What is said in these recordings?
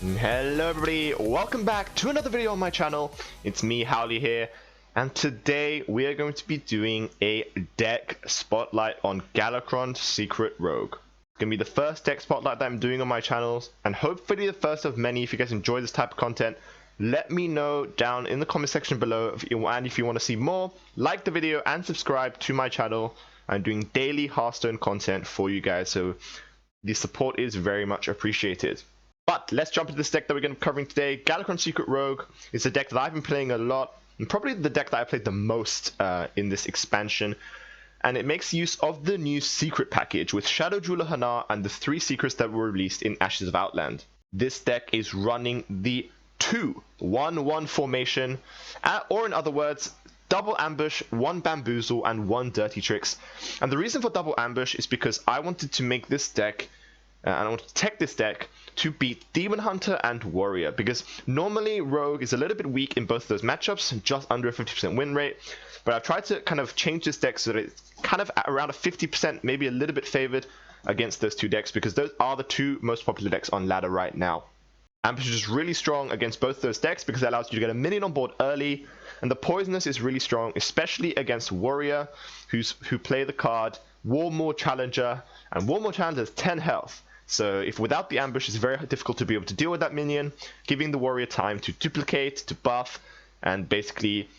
Hello everybody, welcome back to another video on my channel. It's me, Howley here, and today we are going to be doing a deck spotlight on Galakrond Secret Rogue. It's going to be the first deck spotlight that I'm doing on my channels, and hopefully the first of many. If you guys enjoy this type of content, let me know down in the comment section below, and if you want to see more, like the video and subscribe to my channel. I'm doing daily Hearthstone content for you guys, so the support is very much appreciated. But let's jump into this deck that we're going to be covering today. Galakrond Secret Rogue is a deck that I've been playing a lot, and probably the deck that I played the most in this expansion. And it makes use of the new secret package with Shadow Jeweler Hanar and the 3 secrets that were released in Ashes of Outland. This deck is running the 2-1-1 formation, or in other words, double ambush, 1 bamboozle, and 1 dirty tricks. And the reason for double ambush is because I wanted to make this deck, and I want to tech this deck to beat Demon Hunter and Warrior, because normally Rogue is a little bit weak in both of those matchups, just under a 50% win rate. But I've tried to kind of change this deck so that it's kind of around a 50%, maybe a little bit favored against those two decks, because those are the 2 most popular decks on ladder right now. Ambush is really strong against both those decks because it allows you to get a minion on board early, and the Poisonous is really strong, especially against Warrior, who play the card Warmaw Challenger, and Warmaw Challenger has 10 health. So if without the ambush, it's very difficult to be able to deal with that minion, giving the warrior time to duplicate, to buff, and basically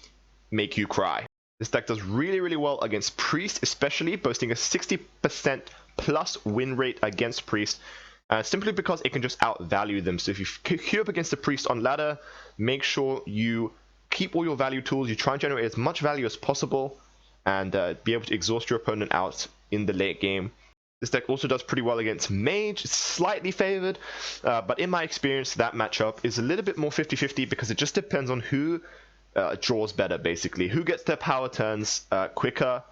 make you cry. This deck does really well against priest, especially boasting a 60% plus win rate against priest, simply because it can just outvalue them. So if you queue up against a priest on ladder, make sure you keep all your value tools, you try and generate as much value as possible, and be able to exhaust your opponent out in the late game. This deck also does pretty well against Mage. It's slightly favored, but in my experience, that matchup is a little bit more 50-50 because it just depends on who draws better, basically. Who gets their power turns quicker,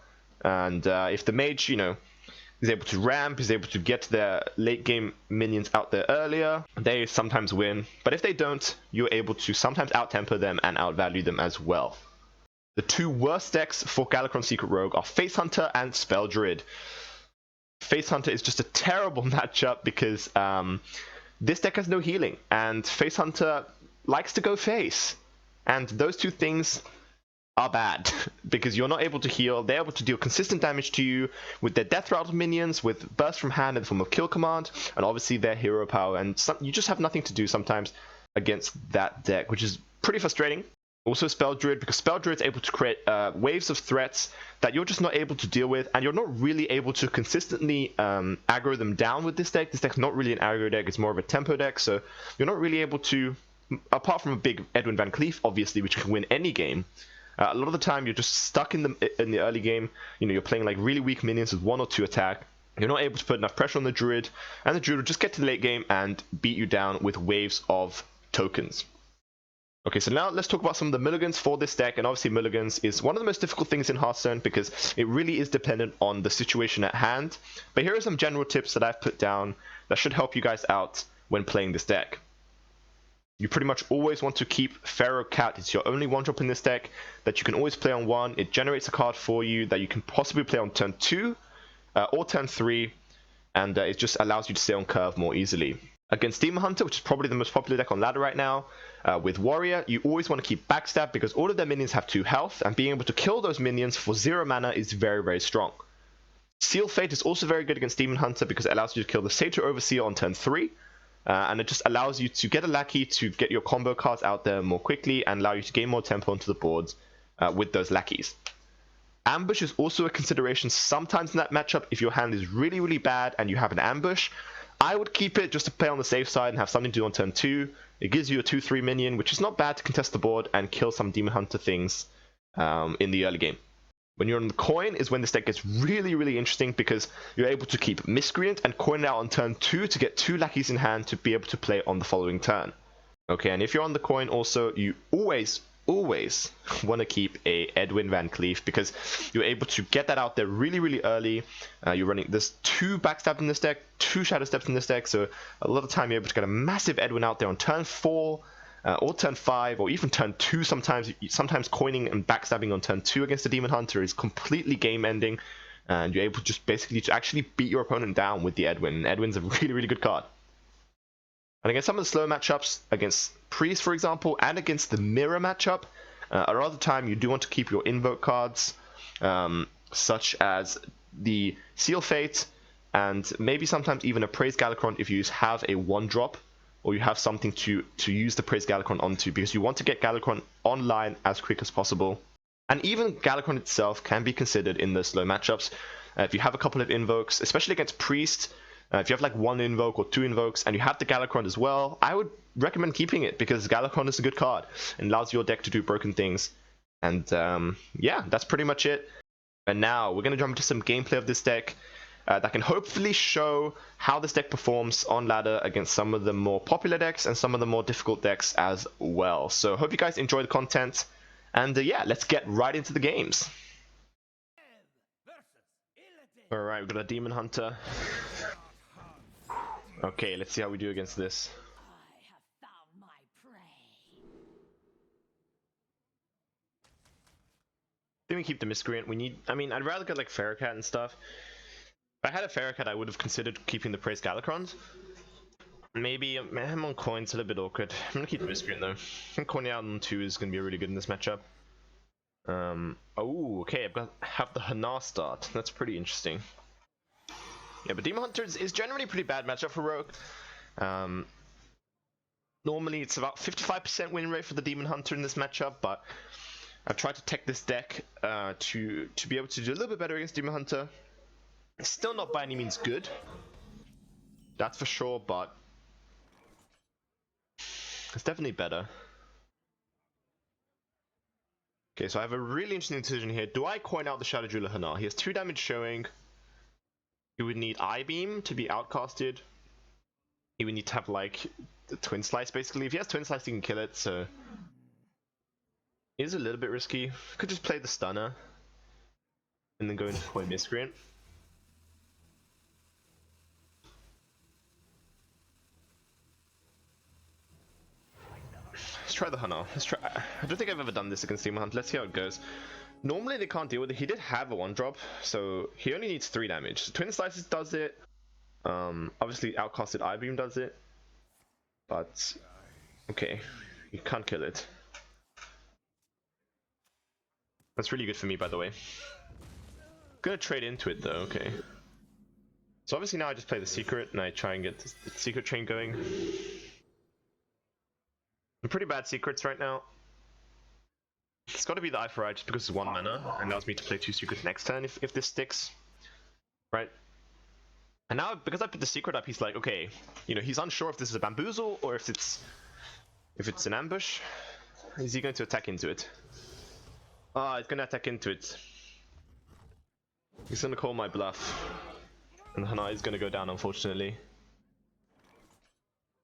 and if the Mage, is able to ramp, is able to get their late game minions out there earlier, they sometimes win. But if they don't, you're able to sometimes out-tempo them and outvalue them as well. The 2 worst decks for Galakrond Secret Rogue are Face Hunter and Spell Druid. Face Hunter is just a terrible matchup because this deck has no healing, and Face Hunter likes to go face, and those 2 things are bad because you're not able to heal. They're able to deal consistent damage to you with their Death Rattle minions, with Burst from Hand in the form of Kill Command, and obviously their hero power, and you just have nothing to do sometimes against that deck, which is pretty frustrating. Also Spell Druid, because Spell Druid is able to create waves of threats that you're just not able to deal with, and you're not really able to consistently aggro them down with this deck. This deck's not really an aggro deck, it's more of a tempo deck, so you're not really able to, apart from a big Edwin Van Cleef, obviously, which can win any game. A lot of the time you're just stuck in the early game. You're playing like really weak minions with 1 or 2 attack. You're not able to put enough pressure on the Druid, and the Druid will just get to the late game and beat you down with waves of tokens. Okay, so now let's talk about some of the mulligans for this deck, and obviously mulligans is one of the most difficult things in Hearthstone because it really is dependent on the situation at hand. But here are some general tips that I've put down that should help you guys out when playing this deck. You pretty much always want to keep Pharaoh Cat. It's your only 1-drop in this deck that you can always play on 1. It generates a card for you that you can possibly play on turn 2 or turn 3, and it just allows you to stay on curve more easily. Against Demon Hunter, which is probably the most popular deck on ladder right now, with Warrior, you always want to keep Backstab because all of their minions have 2 health, and being able to kill those minions for 0 mana is very strong. Seal Fate is also very good against Demon Hunter because it allows you to kill the Satyr Overseer on turn 3, and it just allows you to get a lackey to get your combo cards out there more quickly and allow you to gain more tempo onto the boards with those lackeys. Ambush is also a consideration sometimes in that matchup. If your hand is really bad and you have an ambush, I would keep it just to play on the safe side and have something to do on turn 2. It gives you a 2-3 minion, which is not bad to contest the board and kill some Demon Hunter things in the early game. When you're on the coin is when this deck gets really interesting because you're able to keep Miscreant and coin it out on turn 2 to get 2 lackeys in hand to be able to play on the following turn. Okay, and if you're on the coin also, you always want to keep a Edwin Van Cleef because you're able to get that out there really early. There's 2 Backstab in this deck, 2 Shadow Steps in this deck, so a lot of time you're able to get a massive Edwin out there on turn 4 or turn 5 or even turn 2 sometimes. Sometimes coining and backstabbing on turn 2 against the Demon Hunter is completely game ending, and you're able to just basically to actually beat your opponent down with the Edwin. And Edwin's a really good card. And against some of the slow matchups, against Priest, for example, and against the Mirror matchup, a lot of the time you do want to keep your invoke cards, such as the Seal Fate, and maybe sometimes even a Praise Galakrond if you have a 1-drop, or you have something to use the Praise Galakrond onto, because you want to get Galakrond online as quick as possible. And even Galakrond itself can be considered in the slow matchups. If you have a couple of invokes, especially against Priest, if you have like 1 invoke or 2 invokes, and you have the Galakrond as well, I would recommend keeping it, because Galakrond is a good card and allows your deck to do broken things. And yeah, that's pretty much it. And now we're going to jump into some gameplay of this deck that can hopefully show how this deck performs on ladder against some of the more popular decks and some of the more difficult decks as well. So hope you guys enjoy the content, and yeah, let's get right into the games. Alright, we've got a Demon Hunter. Okay, let's see how we do against this. I have found my prey. Then we keep the Miscreant. We need, I mean, I'd rather get like Ferrocat and stuff. If I had a Ferrocat, I would have considered keeping the Praise Galakrond. Maybe I'm on coins, a little bit awkward. I'm gonna keep the Miscreant though. I think coining out on 2 is gonna be really good in this matchup. Oh, okay, I've got have the Hanar start. That's pretty interesting. Yeah, but Demon Hunter is generally a pretty bad matchup for Rogue. Normally it's about 55% win rate for the Demon Hunter in this matchup, but I've tried to tech this deck to be able to do a little bit better against Demon Hunter. It's still not by any means good, that's for sure, but it's definitely better. Okay, so I have a really interesting decision here. Do I coin out the Shadow Jeweler Hanar? He has 2 damage showing. He would need Eye Beam to be outcasted. He would need to have like the Twin Slice basically. If he has Twin Slice, he can kill it, so it is a little bit risky. Could just play the Stunner and then go into play Miscreant. Let's try the Hanar. Let's try. I don't think I've ever done this against Demon Hunt. Let's see how it goes. Normally they can't deal with it. He did have a 1-drop, so he only needs 3 damage. Twin Slices does it. Obviously outcasted Eye Beam does it. But okay, you can't kill it. That's really good for me, by the way. Gonna trade into it though. Okay. So obviously now I just play the Secret and I try and get the Secret train going. I'm pretty bad Secrets right now. It's got to be the Eye for Eye just because it's 1 mana and allows me to play 2 Secrets next turn if this sticks, right? And now because I put the Secret up, he's like, okay, you know, he's unsure if this is a Bamboozle or if it's an ambush. Is he going to attack into it? Ah, he's going to attack into it. He's going to call my bluff, and Hanar is going to go down, unfortunately.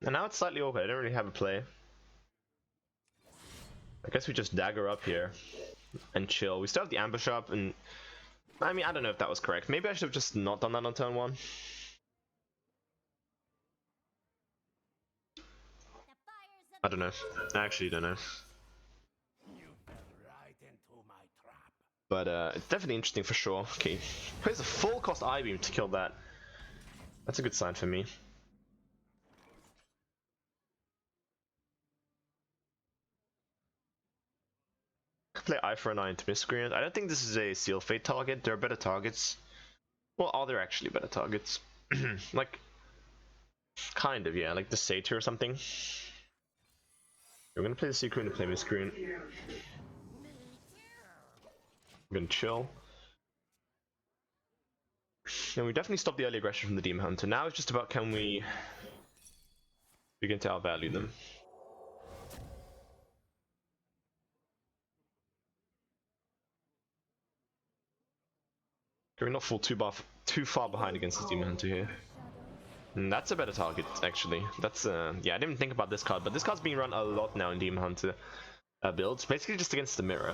And now it's slightly awkward. I don't really have a play. I guess we just dagger up here and chill. We still have the ambush up, and I mean, I don't know if that was correct. Maybe I should have just not done that on turn 1. I don't know. I actually don't know. But it's definitely interesting for sure. Okay, plays a full cost Eye Beam to kill that. That's a good sign for me. Play Eye for an Eye into Miscreant. I don't think this is a Seal Fate target. There are better targets. Well, are there actually better targets? Like, kind of, yeah. Like the Satyr or something. We're gonna play the Secret and play Miscreant. We're gonna chill. And we definitely stopped the early aggression from the Demon Hunter. Now it's just about can we begin to outvalue them. Can we not fall too far behind against the Demon Hunter here? And that's a better target, actually. That's yeah, I didn't even think about this card, but this card's being run a lot now in Demon Hunter builds, basically just against the Mirror.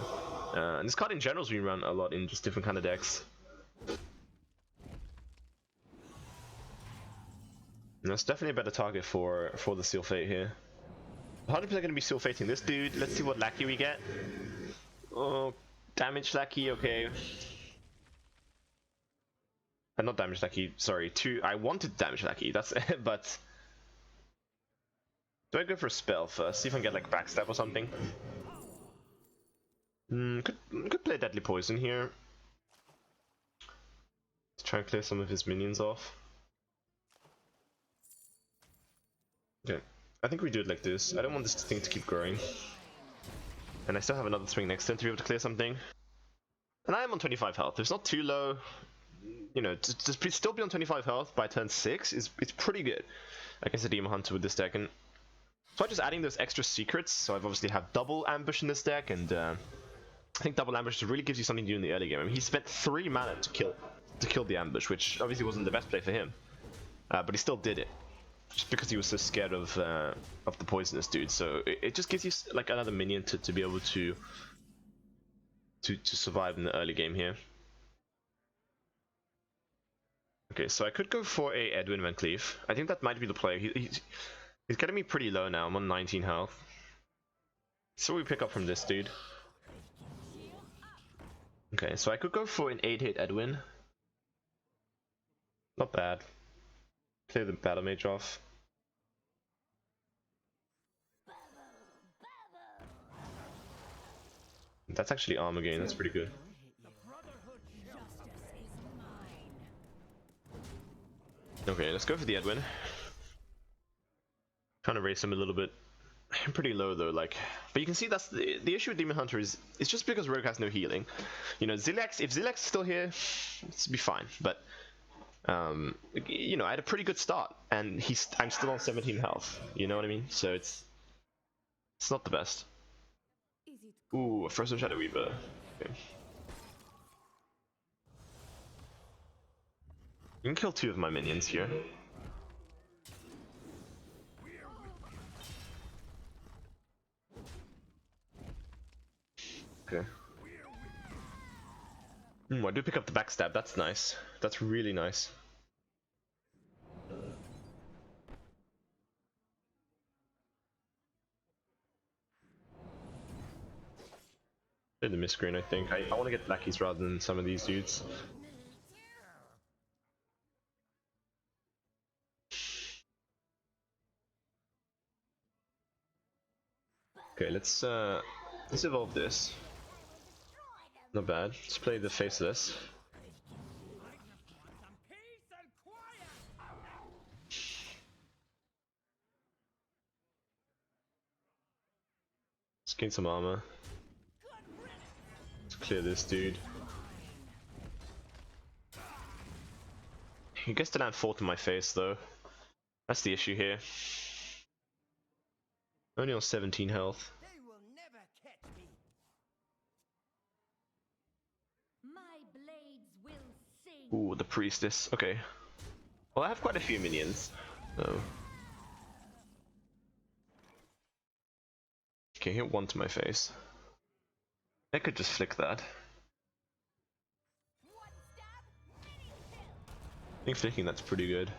And this card in general is being run a lot in just different kind of decks. And that's definitely a better target for the Seal Fate here. 100% going to be Seal Fating this dude. Let's see what Lackey we get. Oh, damage Lackey, okay. Not damage Lackey, sorry. I wanted damage Lackey, that's but Do I go for a spell first? See if I can get like backstab or something. Could play Deadly Poison here. To try and clear some of his minions off. Okay, I think we do it like this. I don't want this thing to keep growing. And I still have another swing next turn to be able to clear something. And I am on 25 health. It's not too low. You know, to still be on 25 health by turn 6 it's pretty good against a Demon Hunter with this deck. And so I'm just adding those extra secrets. So I've obviously have double ambush in this deck, and I think double ambush really gives you something to do in the early game. I mean, he spent 3 mana to kill the ambush, which obviously wasn't the best play for him, but he still did it just because he was so scared of the poisonous dude. So it just gives you like another minion to be able to survive in the early game here. Okay, so I could go for a Edwin Van Cleef. I think that might be the play. He's getting me pretty low now. I'm on 19 health. So we pick up from this dude. Okay, so I could go for an 8-hit Edwin. Not bad. Clear the Battle Mage off. That's actually armor gain. That's pretty good. Okay, let's go for the Edwin. Trying to raise him a little bit. I'm pretty low though, like, but you can see that's the issue with Demon Hunter is it's just because Rogue has no healing. You know, Zilex, if Zilex is still here, it'd be fine. But you know, I had a pretty good start, and I'm still on 17 health. You know what I mean? So it's not the best. Ooh, a Frozen Shadow Weaver. Okay. You can kill 2 of my minions here. Okay. I do pick up the backstab. That's nice. That's really nice. Play the miscreen, I think. I want to get Blackies rather than some of these dudes. Okay, let's evolve this. Not bad. Let's play the Faceless. Let's gain some armor. Let's clear this dude. He gets to land 4 to my face though. That's the issue here. Only on 17 health. They will never catch me. My blades will sing. Ooh, the Priestess. Okay. Well, I have quite a few minions. So. Okay, hit 1 to my face. I could just flick that. I think flicking that's pretty good.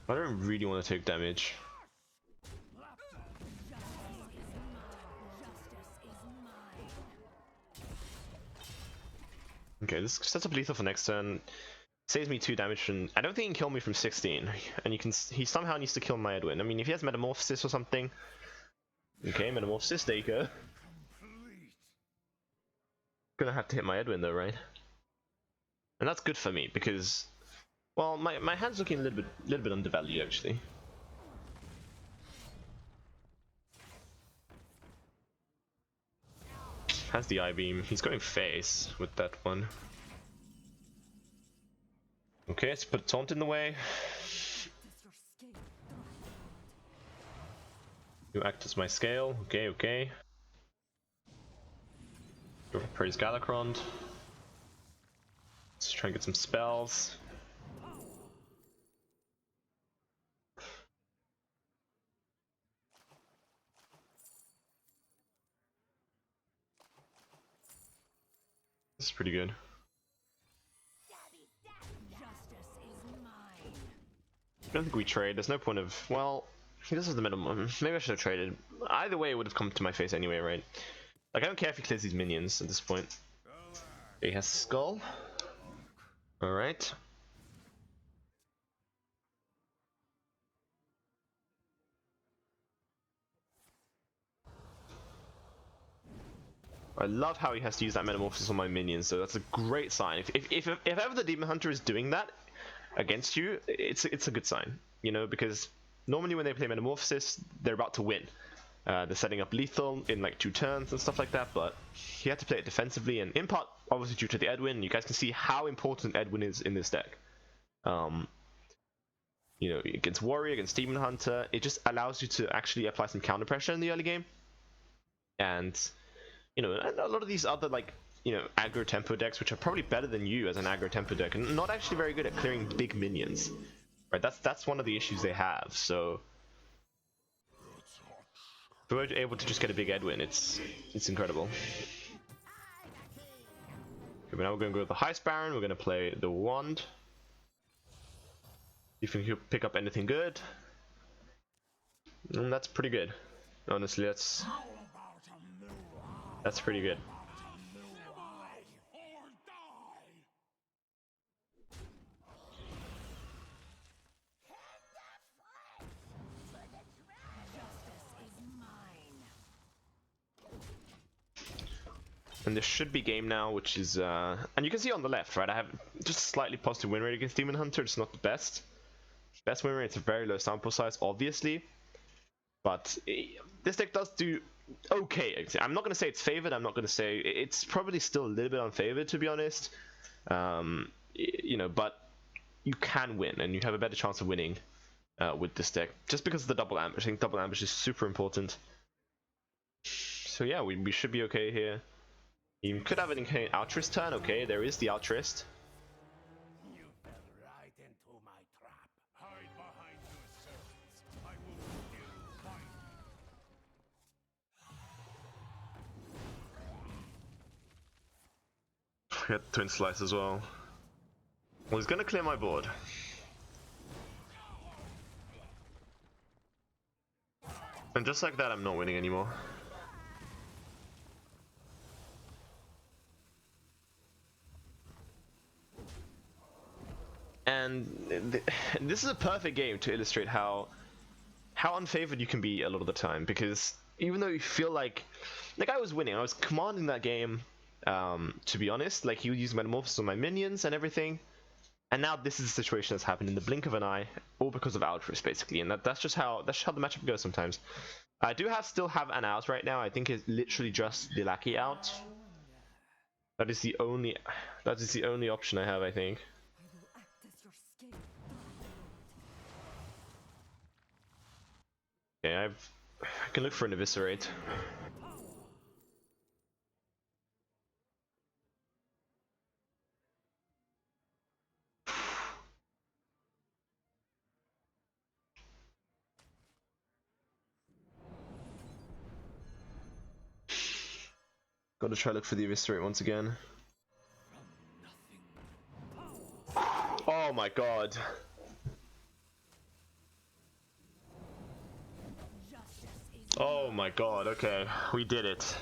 I don't really want to take damage. Okay, this sets up lethal for next turn. Saves me 2 damage from. I don't think he can kill me from 16, and he somehow needs to kill my Edwin. I mean, if he has Metamorphosis or something. Okay, Metamorphosis, there you go. Gonna have to hit my Edwin though, right? And that's good for me because, well, my hand's looking a little bit undervalued actually. Has the I-beam. He's going face with that one. Okay, let's put a taunt in the way. You act as my scale. Okay, okay. Go for Praise Galakrond. Let's try and get some spells. This is pretty good. I don't think we trade. There's no point of. Well, he does have the minimum. Maybe I should have traded. Either way, it would have come to my face anyway, right? Like, I don't care if he clears these minions at this point. He has Skull. Alright. I love how he has to use that metamorphosis on my minions, so that's a great sign. If ever the Demon Hunter is doing that against you, it's a good sign, you know, because normally when they play metamorphosis, they're about to win. They're setting up lethal in like 2 turns and stuff like that, but he had to play it defensively, and in part obviously due to the Edwin. You guys can see how important Edwin is in this deck. You know, against Warrior, against Demon Hunter, it just allows you to actually apply some counter pressure in the early game. And you know, a lot of these other like, you know, aggro tempo decks, which are probably better than you as an aggro tempo deck, and not actually very good at clearing big minions, right? That's one of the issues they have. So if we're able to just get a big Edwin, it's incredible. Okay, now we're going to go with the Heist Baron. We're going to play the Wand. If we can pick up anything good, and that's pretty good. Honestly, that's pretty good. And this should be game now, which is and you can see on the left, right, I have just a slightly positive win rate against Demon Hunter. It's not the best win rate. It's a very low sample size, obviously, but this deck does do okay. I'm not going to say it's favored. I'm not going to say it's probably still a little bit unfavored, to be honest. You know, but you can win, and you have a better chance of winning with this deck, just because of the double ambush. I think double ambush is super important. So yeah, we should be okay here. You could have an Altruist turn. Okay, there is the Altruist. You fell right into my trap. Hide behind your servants. I will still find you. I got Twin Slice as well. Well, he's gonna clear my board. And just like that, I'm not winning anymore. And this is a perfect game to illustrate how unfavored you can be a lot of the time, because even though you feel like I was winning, I was commanding that game, to be honest. Like, he would use metamorphosis on my minions and everything, and now this is a situation that's happened in the blink of an eye, all because of Altruist, basically. And that's just how the matchup goes sometimes. I do still have an out right now. I think it's literally just the Lackey out. That is the only option I have, I think. Okay, I can look for an Eviscerate. Gotta try look for the Eviscerate once again. Oh my god. Oh my god, okay, we did it.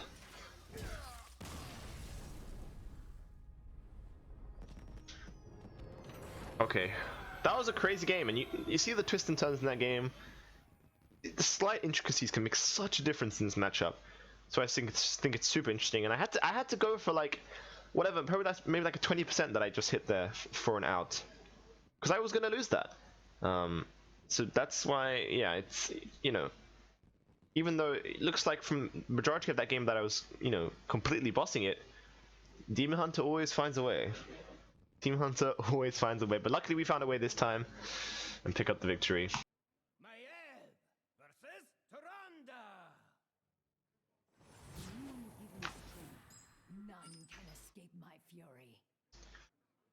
Okay, that was a crazy game, and you see the twists and turns in that game. The slight intricacies can make such a difference in this matchup. So I think it's super interesting, and I had to go for like whatever, probably that's maybe like a 20% that I just hit there for an out, because I was gonna lose that. So that's why, yeah, it's, you know, even though it looks like from majority of that game that I was, you know, completely bossing it, Demon Hunter always finds a way. Demon Hunter always finds a way, but luckily we found a way this time and pick up the victory. Maiev versus Tyrande. None can escape my fury.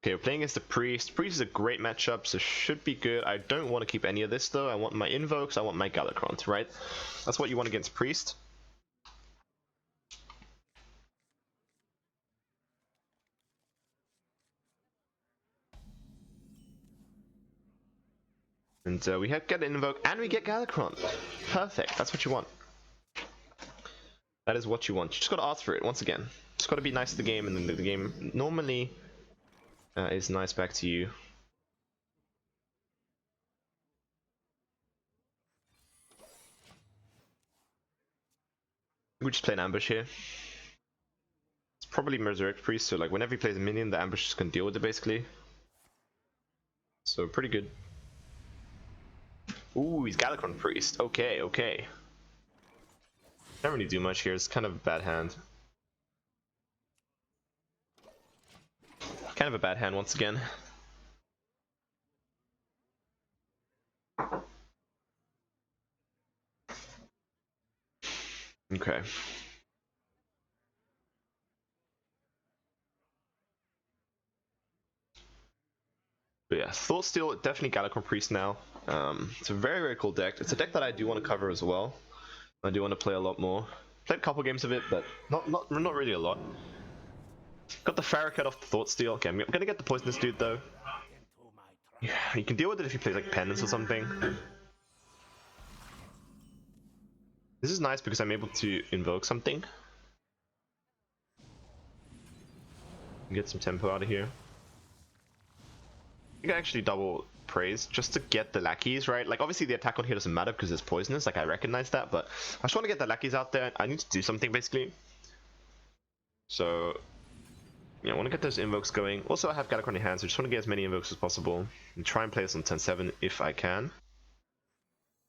Okay, we're playing against the Priest. Priest is a great matchup, so should be good. I don't want to keep any of this though. I want my Invokes, I want my Galakrond, right? That's what you want against Priest. And we get an Invoke, and we get Galakrond. Perfect, that's what you want. That is what you want. You just gotta ask for it, once again. Just gotta be nice to the game, and then the game normally is nice back to you. We just play an ambush here. probably Resurrect Priest, so like whenever he plays a minion, the ambushes can deal with it basically. So pretty good. Ooh, he's Galakrond Priest. Okay, okay. Can't really do much here. It's kind of a bad hand. Kind of a bad hand once again. Okay. But yeah, Thought Steal, definitely Galakrond Priest now. It's a very, very cool deck. It's a deck that I do want to cover as well. I do want to play a lot more. Played a couple games of it, but not really a lot. Got the Farrakhan off the Thought Steal. Okay, I'm gonna get the Poisonous Dude though. Yeah, you can deal with it if you play like Penance or something. This is nice because I'm able to invoke something. Get some tempo out of here. You can actually double praise just to get the lackeys, right? Like obviously the attack on here doesn't matter because it's poisonous, like I recognize that, but I just want to get the lackeys out there. I need to do something basically. So yeah, I want to get those invokes going. Also I have Galakrond in hand, so I just want to get as many invokes as possible and try and play this on 10-7 if I can.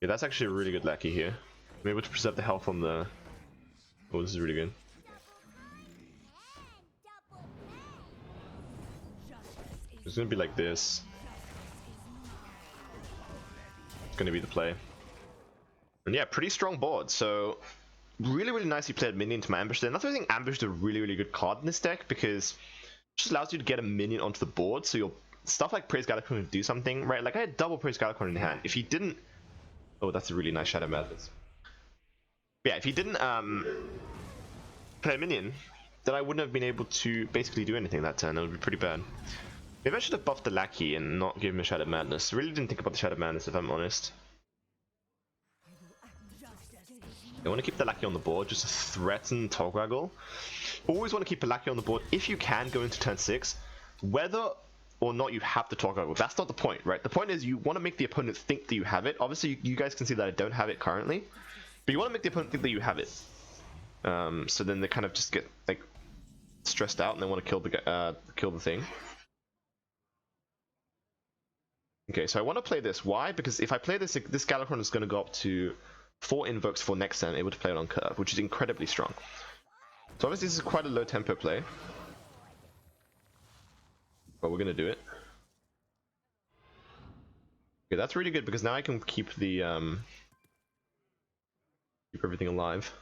Yeah, that's actually a really good lackey here. I'm able to preserve the health on the... Oh, this is really good. It's gonna be like this. It's gonna be the play. And yeah, pretty strong board. So really, really nicely played minion to my ambush there. Not that I think ambush is a really, really good card in this deck because it just allows you to get a minion onto the board. So your stuff like Praise Galakrond can do something, right? Like I had double Praise Galakrond in hand. If he didn't... Oh, that's a really nice Shadow Madness. Yeah, if he didn't play a minion, then I wouldn't have been able to basically do anything that turn. That would be pretty bad. Maybe I should have buffed the lackey and not give him a Shadow Madness. I really didn't think about the Shadow Madness if I'm honest. I want to keep the lackey on the board just to threaten Togwaggle. Always want to keep a lackey on the board if you can go into turn 6. Whether or not you have the Togwaggle, that's not the point, right? The point is you want to make the opponent think that you have it. Obviously you guys can see that I don't have it currently. But you want to make the opponent think that you have it. So then they kind of just get like stressed out and they want to kill the thing. Okay, so I want to play this. Why? Because if I play this, this Galakrond is going to go up to 4 invokes for next turn, able to play it on curve, which is incredibly strong. So obviously this is quite a low tempo play. But we're going to do it. Okay, that's really good because now I can keep the keep everything alive.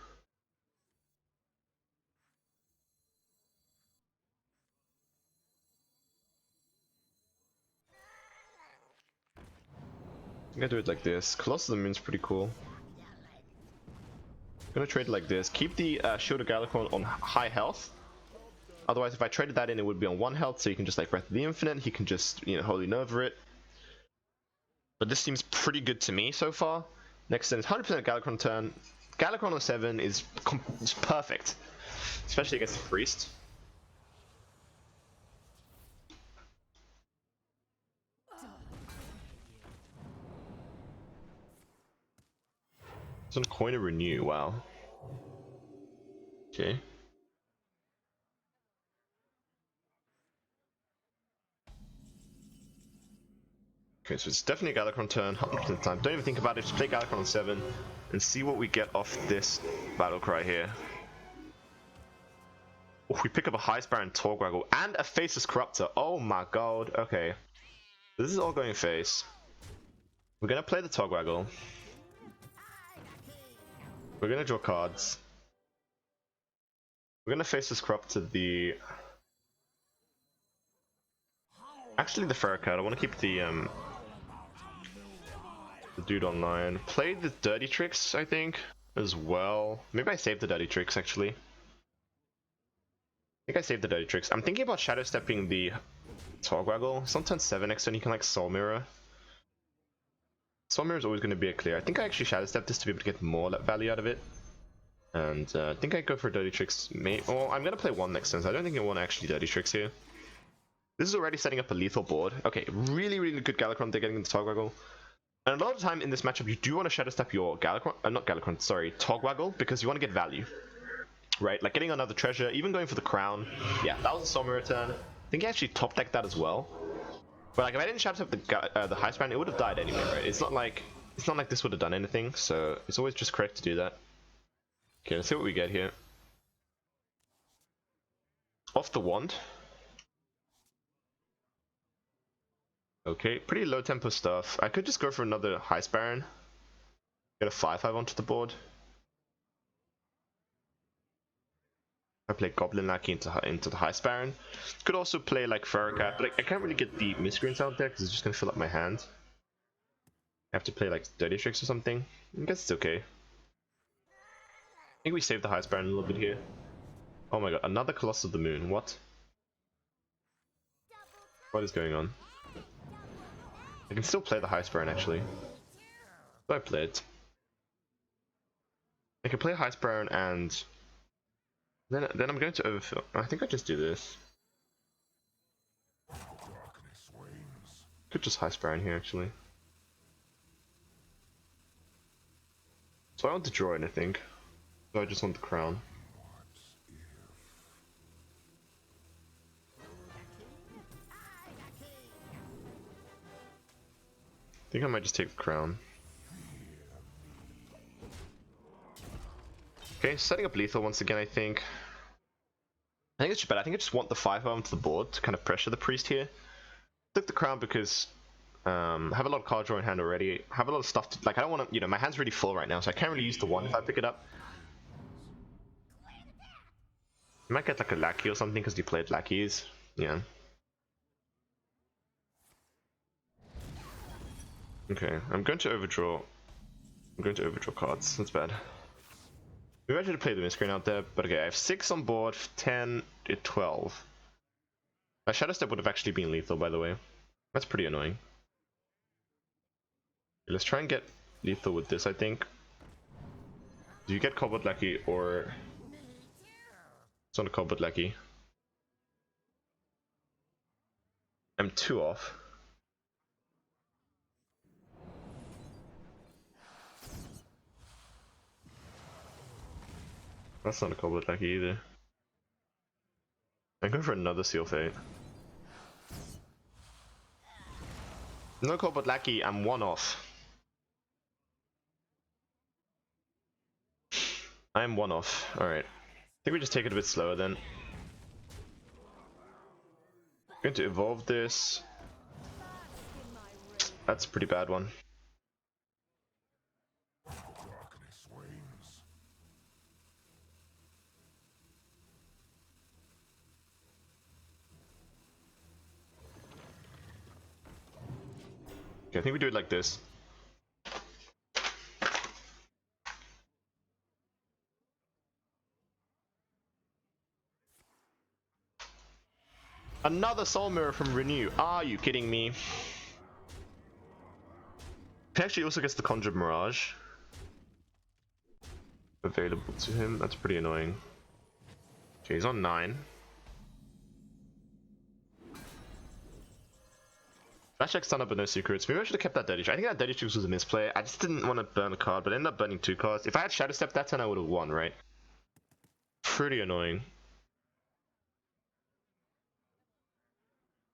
I'm gonna do it like this. Colossus of the Moon's pretty cool. I'm gonna trade it like this. Keep the Shield of Galakrond on high health. Otherwise, if I traded that in, it would be on 1 health, so you can just like Breath of the Infinite. He can just, you know, Holy Nova it. But this seems pretty good to me so far. Next turn is 100% Galakrond turn. Galakrond on 7 is perfect, especially against the Priest. It's on Coin of Renew, wow. Okay. Okay, so it's definitely a Galakrond turn, 100% of the time. Don't even think about it, just play Galakrond on 7 and see what we get off this battle cry here. Oh, we pick up a High Spire and Togwaggle and a Faceless Corruptor. Oh my god, okay. This is all going face. We're gonna play the Togwaggle. We're gonna draw cards. We're gonna Faceless Corruptor the... Actually the Farrakhan, I wanna keep the dude online. Play the Dirty Tricks, I think, as well. Maybe I saved the Dirty Tricks, actually. I think I saved the Dirty Tricks. I'm thinking about Shadow Stepping the Togwaggle. It's on turn 7 next turn, you can like Soul Mirror. Soul Mirror is always going to be a clear. I think I actually Shadow Step this to be able to get more value out of it. And I think I go for Dirty Tricks. Well, I'm going to play 1 next turn, so I don't think I want actually Dirty Tricks here. This is already setting up a lethal board. Okay, really, really good Galakrond. They're getting into Togwaggle. And a lot of the time in this matchup, you do want to Shadow Step your Galakrond, not Galakrond, sorry, Togwaggle, because you want to get value. right? Like getting another treasure, even going for the crown. Yeah, that was a Soul Mirror turn. I think he actually top decked that as well. But like if I didn't shadow step the high span, it would have died anyway, right? It's not like this would have done anything, so it's always just correct to do that. Okay, let's see what we get here. Off the wand. Okay, pretty low tempo stuff. I could just go for another high Baron. Get a 5/5 onto the board. I play Goblin Lackey into the high Baron. Could also play like Ferrocat, but I can't really get the miscreants out there because it's just gonna fill up my hand. I have to play like Dirty Tricks or something. I guess it's okay. I think we save the high Baron a little bit here. Oh my god, another Colossus of the Moon. What? What is going on? I can still play the high Baron actually. So I play it. I can play high Baron and then I'm going to overfill. I think I just do this. Could just high Baron here actually. So I want to draw in, I think. So I just want the crown. I think I might just take the crown. Okay, setting up lethal once again, I think. I think it's just bad. I think I just want the 5 onto the board to kind of pressure the priest here. Took the crown because I have a lot of card draw in hand already. I have a lot of stuff to, like, I don't want to, you know, my hand's really full right now, so I can't really use the wand if I pick it up. I might get like a lackey or something because he played lackeys. Yeah. Okay, I'm going to overdraw. I'm going to overdraw cards. That's bad. We might try to play the miscreant out there, but okay, I have 6 on board, 10 to 12. My Shadow Step would have actually been lethal, by the way. That's pretty annoying. Okay, let's try and get lethal with this, I think. Do you get Cobalt Lucky or... It's not a Cobalt Lucky. I'm 2 off. That's not a Cobalt Lucky either. I'm going for another Seal Fate. No Cobalt Lucky, I'm 1 off. I'm 1 off. Alright. I think we just take it a bit slower then. Going to evolve this. That's a pretty bad one. Okay, I think we do it like this. Another Soul Mirror from Renew. Are you kidding me? He actually also gets the Conjured Mirage available to him. That's pretty annoying. Okay, he's on 9. Flashback stun up but no secrets. Maybe I should have kept that Dirty Tricks. I think that Dirty Tricks was a misplay. I just didn't want to burn a card, but I ended up burning 2 cards. If I had Shadow Step that turn, I would have won, right? Pretty annoying.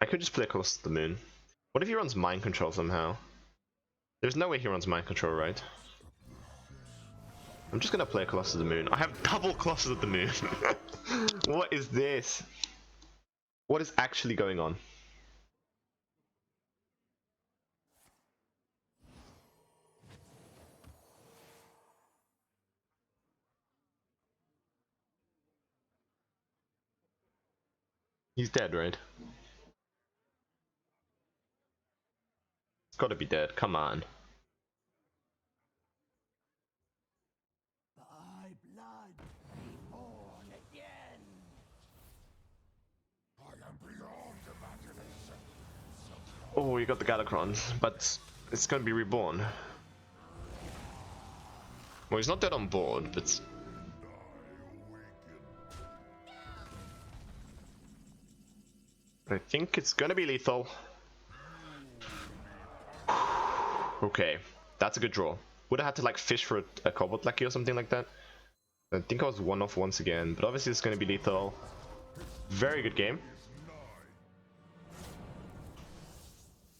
I could just play Colossus of the Moon. What if he runs Mind Control somehow? There's no way he runs Mind Control, right? I'm just gonna play Colossus of the Moon. I have double Colossus of the Moon. What is this? What is actually going on? He's dead, right? It's gotta be dead. Come on. Thy blood be born again. I am beyond imagination. Oh, you got the Galakrond, but it's gonna be reborn. Well, he's not dead on board, but... I think it's gonna be lethal. Okay, that's a good draw. Would have had to like fish for a Cobalt Lucky or something like that. I think I was one off once again, but obviously it's going to be lethal. Very good game.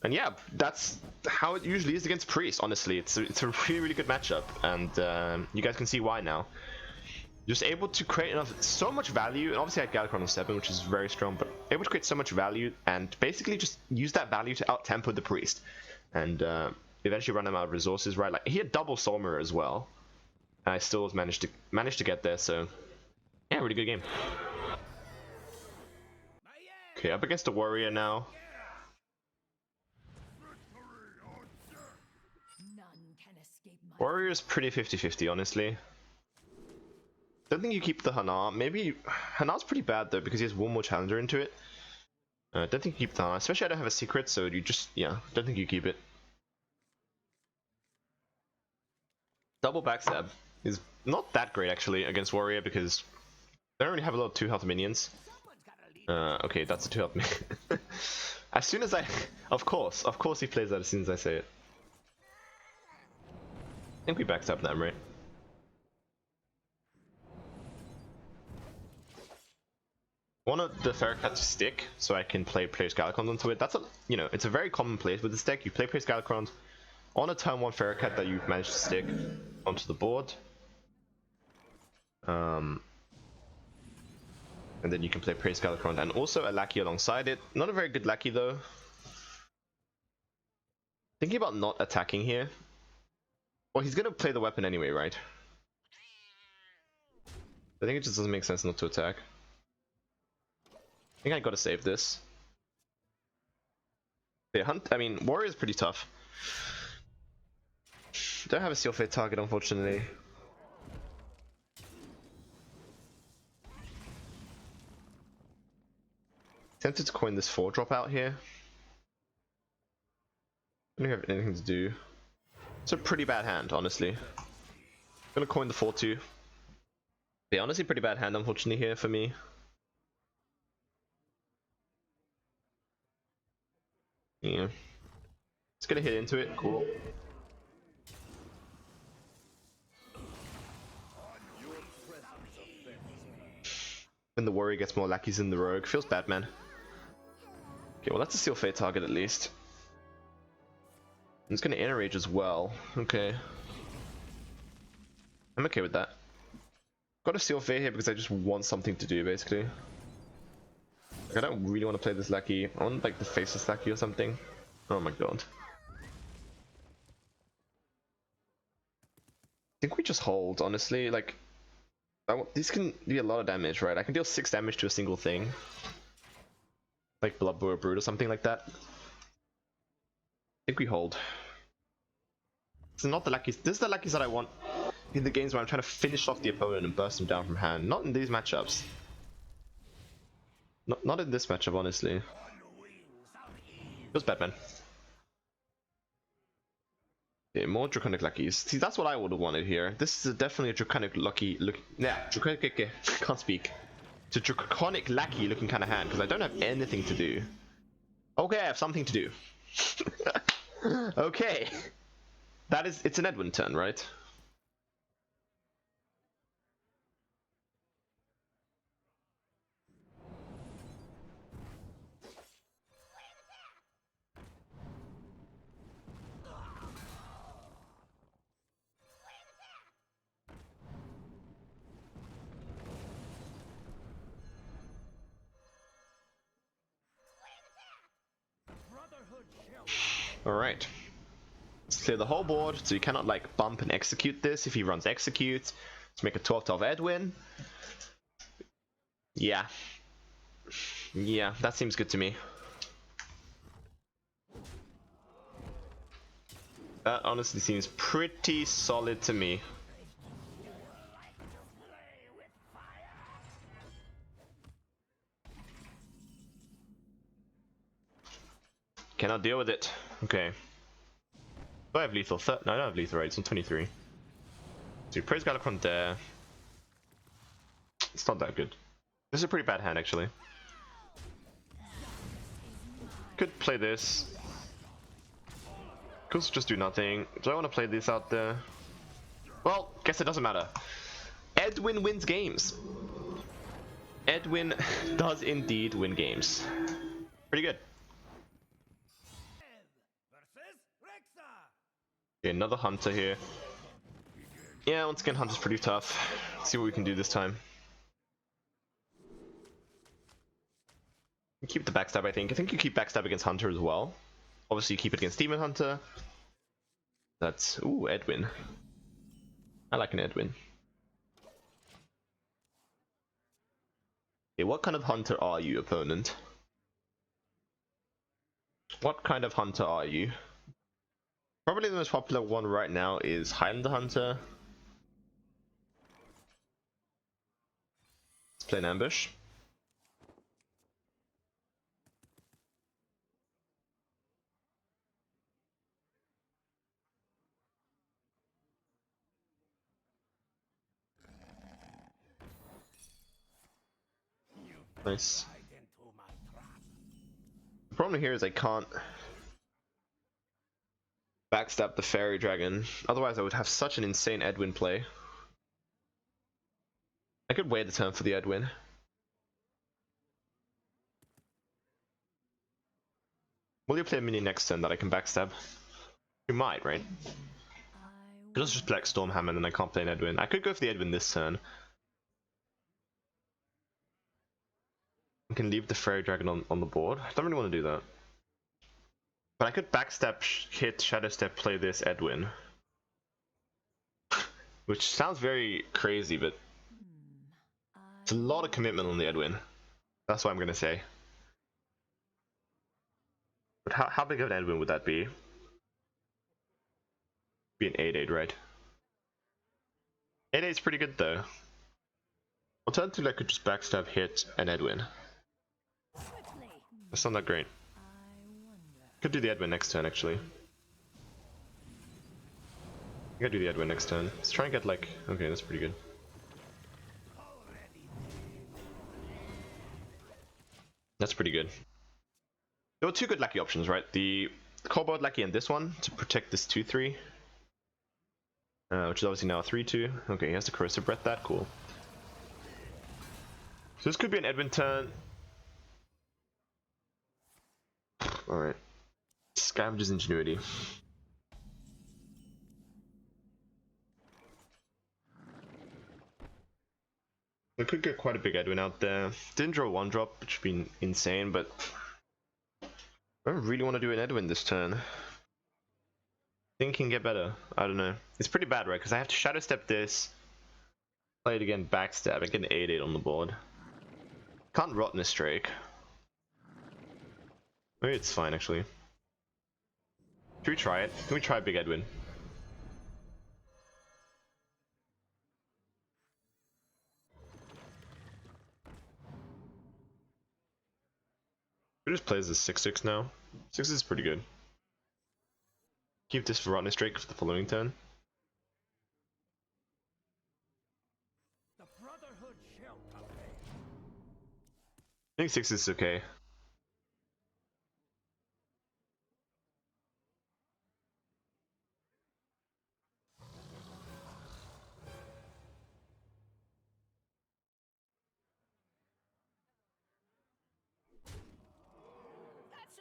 And yeah, that's how it usually is against Priest, honestly. It's a really, really good matchup, and you guys can see why now. Just able to create so much value, and obviously I had Galakrond on 7, which is very strong, but able to create so much value, and basically just use that value to out-tempo the Priest. And eventually run him out of resources, right? Like, he had double Soul Mirror as well. And I still managed to get there, so... yeah, really good game. Okay, up against a warrior now. None can escape my Warrior's pretty 50-50, honestly. Don't think you keep the Hana. Maybe Hana's pretty bad though because he has one more challenger into it. Don't think you keep the Hana, especially I don't have a secret, so you just don't think you keep it. Double backstab is not that great actually against warrior because they don't really have a lot of 2 health minions. Okay, that's a 2 health minion. As soon as of course he plays that as soon as I say it. I think we backstab them, right? I want the Ferrocat to stick so I can play Player's Galakrond onto it. That's it's a very common place with this deck. You play Player's Galakrond on a turn 1 Ferrocat that you've managed to stick onto the board. And then you can play Player's Galakrond and also a Lackey alongside it. Not a very good Lackey though. Thinking about not attacking here. Well, he's gonna play the weapon anyway, right? I think it just doesn't make sense not to attack. I think I gotta save this. Yeah, Warrior is pretty tough. Don't have a Seal Fate target, unfortunately. Tempted to coin this 4-drop out here. I don't have anything to do. It's a pretty bad hand, honestly. I'm gonna coin the 4-2. Yeah, honestly, pretty bad hand, unfortunately, here for me. Yeah. It's gonna hit into it. Cool. When the warrior gets more lackeys than the rogue. Feels bad, man. Okay, well that's a Seal Fate target at least. And it's gonna inner rage as well. Okay. I'm okay with that. Got a Seal Fate here because I just want something to do, basically. Like, I don't really want to play this lackey. I want like the faceless lackey or something. Oh my god. I think we just hold, honestly. Like, these can do a lot of damage, right? I can deal 6 damage to a single thing. Like Blood or Brood or something like that. I think we hold. This is not the lackeys. This is the lackeys that I want in the games where I'm trying to finish off the opponent and burst them down from hand. Not in these matchups. Not in this matchup, honestly. Feels bad, man. Okay, more Draconic Lackeys. See, that's what I would have wanted here. This is definitely a Draconic Lucky look. Yeah, Draconic. Can't speak. It's a Draconic Lackey looking kind of hand because I don't have anything to do. Okay, I have something to do. Okay. It's an Edwin turn, right? Alright. Let's clear the whole board, so you cannot like bump and execute this if he runs execute. Let's make a 12-12 Edwin. Yeah. Yeah, that seems good to me. That honestly seems pretty solid to me. Cannot deal with it. Okay. Do I have lethal? No, I don't have lethal, right? It's on 23. So praise Galakrond there. It's not that good. This is a pretty bad hand, actually. Could play this. Could just do nothing. Do I want to play this out there? Well, guess it doesn't matter. Edwin wins games. Edwin does indeed win games. Pretty good. Versus Rexa. Okay, another hunter here. Yeah, once again, hunter's pretty tough. Let's see what we can do this time. Keep the backstab, I think. I think you keep backstab against hunter as well. Obviously, you keep it against demon hunter. That's... Ooh, Edwin. I like an Edwin. Okay, what kind of hunter are you, opponent? What kind of hunter are you? Probably the most popular one right now is Highlander Hunter. Let's play an ambush. Nice. Right into my trap. The problem here is I can't backstab the fairy dragon. Otherwise I would have such an insane Edwin play. I could wait a turn for the Edwin. Will you play a mini next turn that I can backstab? You might, right? Could also just play like Stormhammer and then I can't play an Edwin. I could go for the Edwin this turn. I can leave the fairy dragon on the board. I don't really want to do that. But I could backstab, hit, shadow step, play this Edwin. Which sounds very crazy, but it's a lot of commitment on the Edwin. That's what I'm gonna say. But how big of an Edwin would that be? Be an 8/8, right? 8/8 is pretty good though. Alternatively, I could just backstab, hit, and Edwin. That's not that great. Could do the Edwin next turn actually. I gotta do the Edwin next turn. Let's try and get like... Okay, that's pretty good. That's pretty good. There were two good Lackey options, right? The Kobold Lackey and this one to protect this 2/3. Which is obviously now a 3/2. Okay, he has to Corrosive Breath that, cool. So this could be an Edwin turn. Alright. Scavenger's Ingenuity. We could get quite a big Edwin out there. Didn't draw 1-drop, which would be insane, but I don't really want to do an Edwin this turn. Think can get better. I don't know. It's pretty bad, right? Because I have to Shadow Step this, play it again, backstab, and get an 8/8 on the board. Can't Rottenness Drake. Maybe it's fine actually. Should we try it? Can we try Big Edwin? We just play as a 6/6 now. 6 is pretty good. Keep this for Rottenness Drake for the following turn. The Brotherhood shall prevail. I think 6 is okay.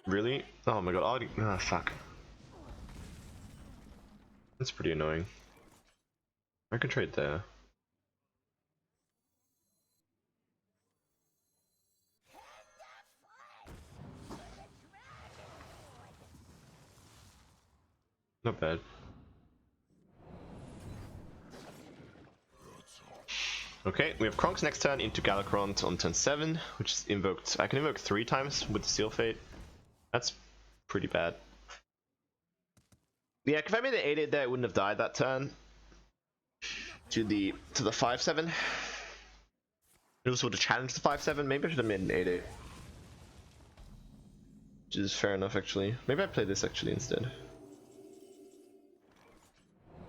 Really? Oh my god, ah, fuck. That's pretty annoying. I could trade there. Not bad. Okay, we have Kronk's next turn into Galakrond on turn 7, which is invoked. I can invoke 3 times with the Seal Fate. That's pretty bad. Yeah, if I made an 8/8 there, I wouldn't have died that turn. To the 5/7. It also would have challenged the 5/7. Maybe I should have made an 8/8. Which is fair enough, actually. Maybe I play this actually instead.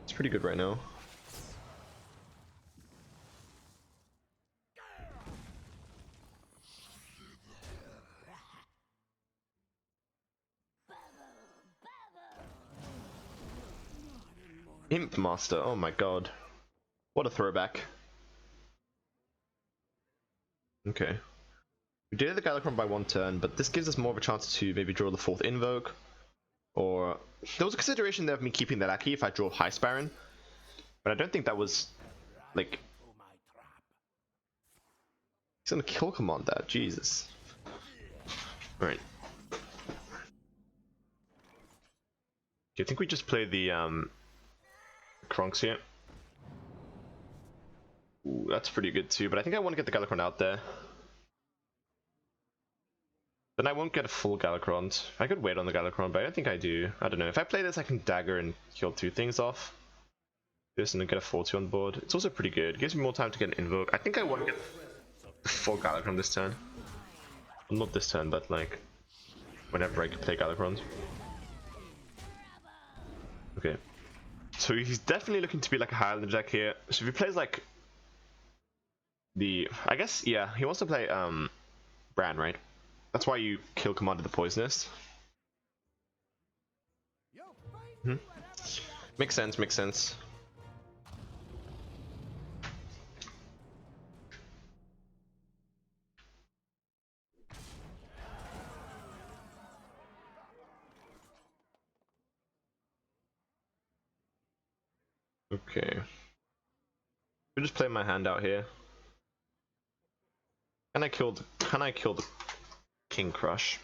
It's pretty good right now. Imp Master, oh my god. What a throwback. Okay. We did the Galakrond by 1 turn, but this gives us more of a chance to maybe draw the 4th Invoke. Or there was a consideration there of me keeping the Lackey if I draw High Baron, but I don't think that was like. He's gonna kill command that. Jesus. Alright. I think we just play the Kronks here. Ooh, that's pretty good too, but I think I want to get the Galakrond out there. Then I won't get a full Galakrond. I could wait on the Galakrond, but I don't think I do. I don't know. If I play this, I can dagger and kill 2 things off. This and then get a 4-2 on board. It's also pretty good. It gives me more time to get an Invoke. I think I want to get the full Galakrond this turn. Well, not this turn, but like whenever I can play Galakrond. Okay. So he's definitely looking to be like a Highlander deck here. So if he plays like I guess, yeah, he wants to play Bran, right? That's why you kill Commander the Poisonous. Hmm. Makes sense, makes sense. Okay. I'll just play my hand out here. Can I kill the King Crush?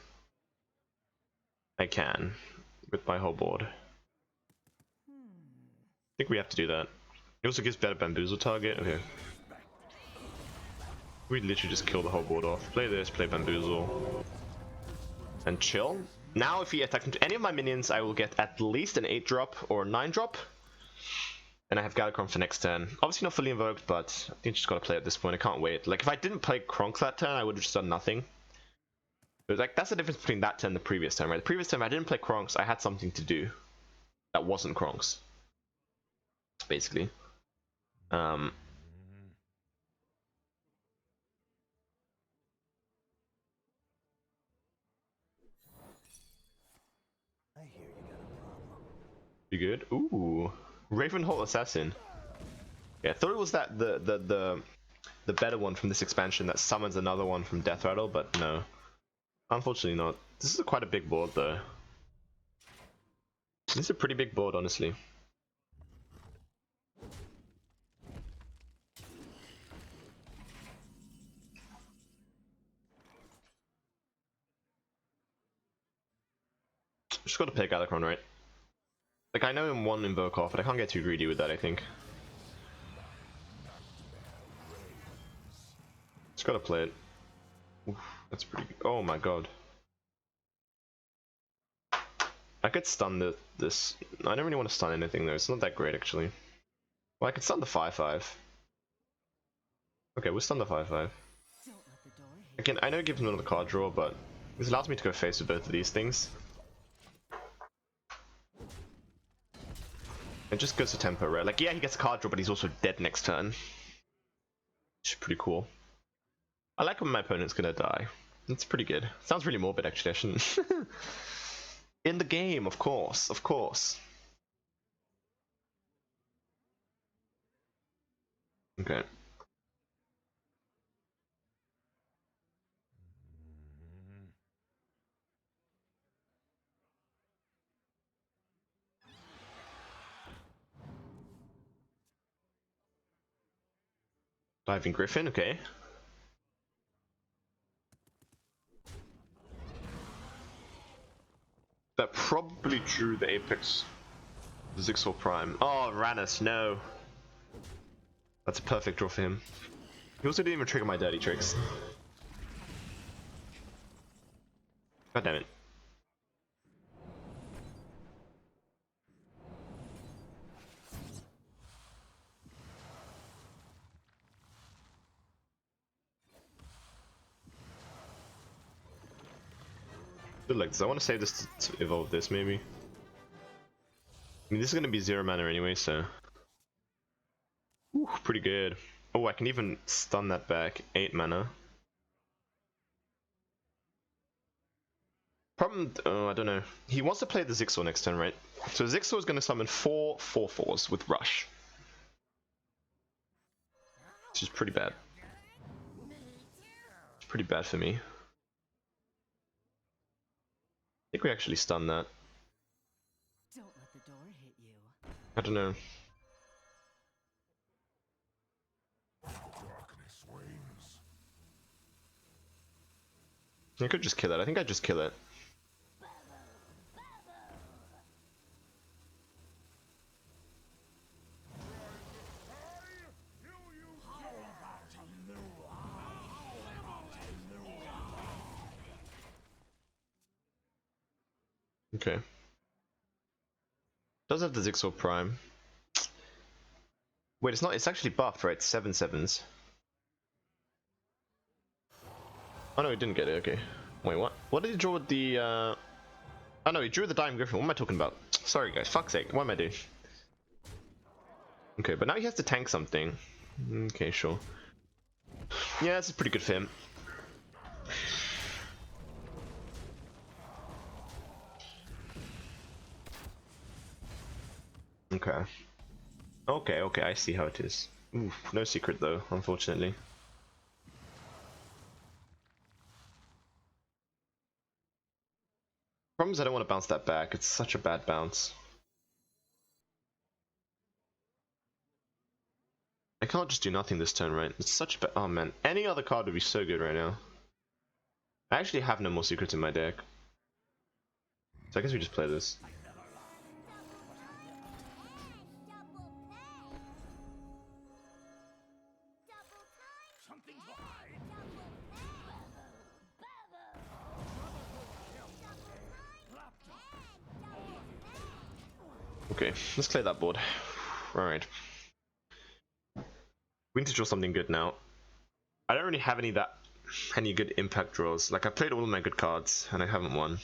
I can with my whole board. I think we have to do that. It also gives better bamboozle target. Okay. We literally just kill the whole board off. Play this, play bamboozle, and chill. Now if he attacks into any of my minions, I will get at least an 8-drop or a 9-drop. And I have Galakrond for next turn. Obviously not fully invoked, but I think just gotta play at this point. I can't wait. Like if I didn't play Kronk that turn, I would have just done nothing. But like that's the difference between that turn and the previous turn, right? The previous time I didn't play Kronks, I had something to do that wasn't Kronks. Basically. I hear you got a problem. You good? Ooh. Ravenholt Assassin. Yeah, I thought it was that the better one from this expansion that summons another one from Death Rattle, but no. Unfortunately not. This is quite a big board though. This is a pretty big board, honestly. Just gotta play Galakrond, right? Like I know I'm 1 invoke off, but I can't get too greedy with that, I think. Just gotta play it. Oof, that's pretty good. Oh my god. I could stun this. I don't really want to stun anything though, it's not that great actually. Well, I could stun the 5-5. Okay, we'll stun the 5-5. Again, I know it gives him another card draw, but this allows me to go face with both of these things. It just goes to tempo, right? Like, yeah, he gets a card draw, but he's also dead next turn. Which is pretty cool. I like when my opponent's gonna die. It's pretty good. Sounds really morbid, actually. I shouldn't. In the game, of course, of course. Okay. Diving Griffin, okay. That probably drew the Apex Zixor Prime. Oh, Ranus, no. That's a perfect draw for him. He also didn't even trigger my dirty tricks. God damn it. Good luck. I want to save this to evolve this, maybe. I mean, this is going to be 0 mana anyway, so... Ooh, pretty good. Oh, I can even stun that back. 8 mana. Problem... Oh, I don't know. He wants to play the Zixor next turn, right? So Zixor is going to summon 4 4/4s with Rush. Which is pretty bad. pretty bad for me. I think we actually stunned that. Don't let the door hit you. I don't know. Darkness wanes. I could just kill it. I think I'd just kill it. Okay. Does have the Zigsaw Prime. Wait, it's not. It's actually buffed, right? 7/7s. Oh no, he didn't get it. Okay. Wait, what? What did he draw with the? Oh no, he drew the Diamond Griffin. What am I talking about? Sorry, guys. Fuck's sake. What am I doing? Okay, but now he has to tank something. Okay, sure. Yeah, this is pretty good for him. Okay. Okay, I see how it is. Oof, no secret though, unfortunately. Problem is I don't want to bounce that back, it's such a bad bounce. I can't just do nothing this turn, right? It's such a bad— oh man, any other card would be so good right now. I actually have no more secrets in my deck. So I guess we just play this. Something to hide. Okay, let's play that board. Alright. We need to draw something good now. I don't really have any good impact draws. Like I played all of my good cards and I haven't won.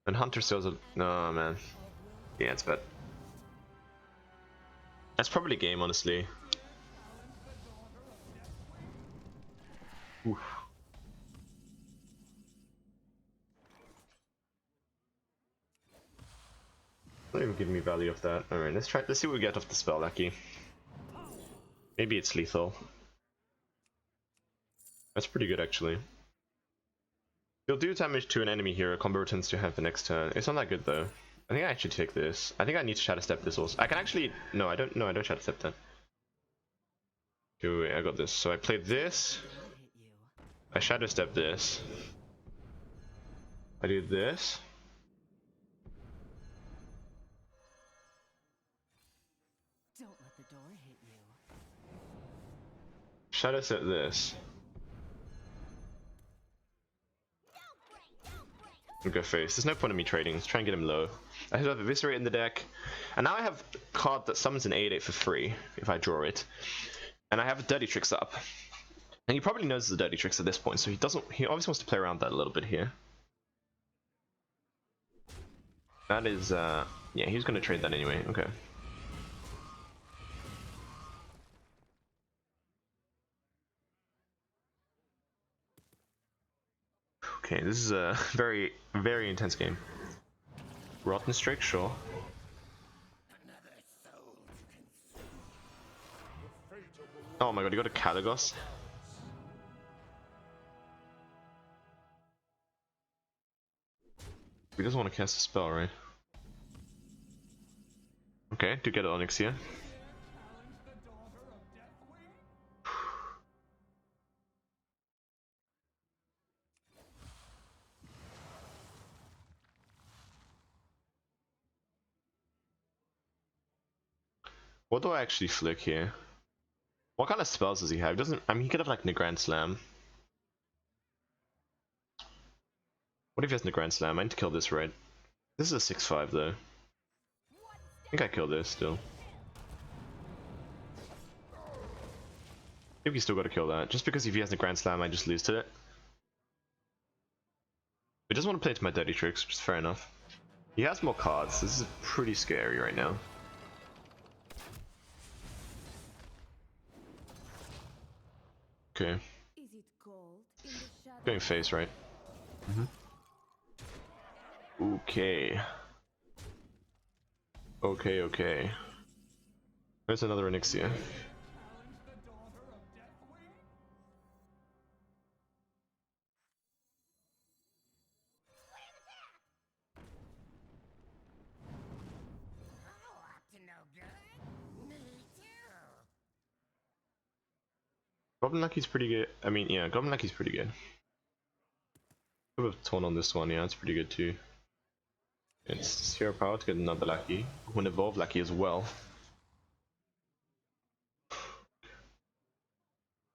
And Hunter Sales are— no man. Yeah, it's bad. That's probably game, honestly. Oof. Not even giving me value of that. Alright, let's see what we get off the spell, Lucky. Maybe it's lethal. That's pretty good actually. You'll do damage to an enemy hero, combo returns to hand the next turn. It's not that good though. I think I actually take this. I think I need to Shadow Step this also. I can actually— no, I don't Shadow Step that. Okay, wait, I got this. So I played this. I Shadow Step this. I do this. Don't let the door hit you. Shadow Step this. And go face. There's no point in me trading. Let's try and get him low. I have Eviscerate in the deck. And now I have a card that summons an 8/8 for free, if I draw it. And I have a Dirty Tricks up. And he probably knows the Dirty Tricks at this point, so he obviously wants to play around that a little bit here. That is, yeah, he's gonna trade that anyway, okay. Okay, this is a very, very intense game. Rotten Streak, sure. Oh my god, you got a Kalagos? He doesn't want to cast a spell, right? Okay, do get an Onyx here. What do I actually flick here? What kind of spells does he have? He doesn't— I mean, he could have like Grand Slam. What if he has Grand Slam? I need to kill this, right? This is a 6/5 though. I think I killed this still. I think we still gotta kill that. Just because if he has the Grand Slam, I just lose to it. He doesn't want to play to my Dirty Tricks, which is fair enough. He has more cards. This is pretty scary right now. Okay. Is it cold in the shadow? Going face, right? Okay. Okay. There's another Onyxia. Goblin Lucky's pretty good. I mean, yeah, Goblin Lucky's pretty good. Could have torn on this one, yeah, it's pretty good too. It's hero power to get another Lucky. When evolve Lucky as well.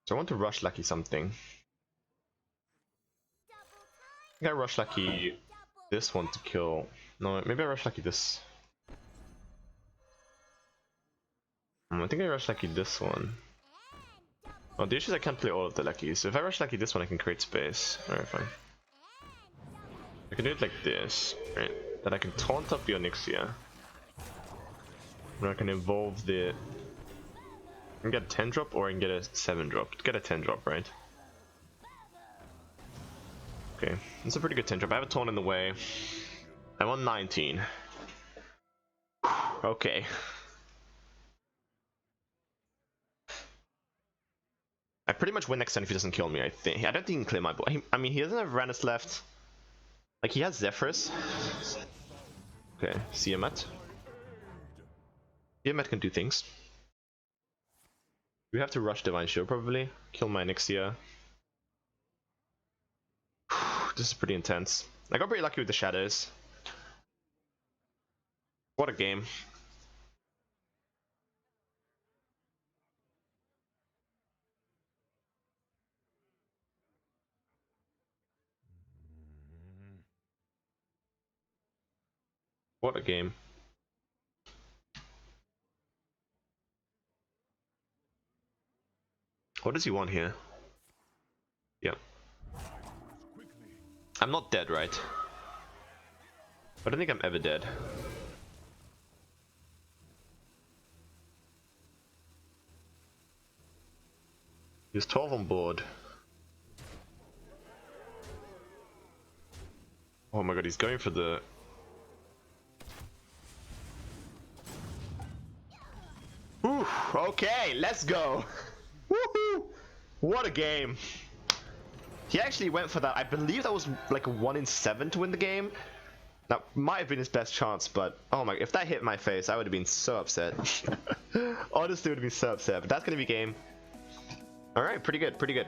So I want to rush Lucky something. I think I rush Lucky this one to kill. No, maybe I rush Lucky this. I think I rush Lucky this one. Oh, the issue is I can't play all of the Luckies. So if I rush Lucky this one, I can create space. Alright, fine. I can do it like this, right? Then I can taunt up the Onyxia. And I can evolve the... I can get a 10 drop or I can get a 7 drop. Get a 10 drop, right? Okay, it's a pretty good 10 drop. I have a taunt in the way. I'm on 19. Okay. I pretty much win next turn if he doesn't kill me, I think. I don't think he can clear my board. I mean, he doesn't have Varanus left. Like, he has Zephyrus. Okay, Siamat. Siamat can do things. We have to rush Divine Shield, probably. Kill my Nyxia. This is pretty intense. I got pretty lucky with the shadows. What a game. What a game. What does he want here? Yep. I'm not dead, right? I don't think I'm ever dead. He's 12 on board. Oh my god, he's going for the... Ooh, okay, let's go. Woohoo! What a game. He actually went for that. I believe that was like a 1 in 7 to win the game. That might have been his best chance, but oh my, if that hit my face, I would have been so upset. Honestly, would have been so upset, but that's gonna be game. Alright, pretty good, pretty good.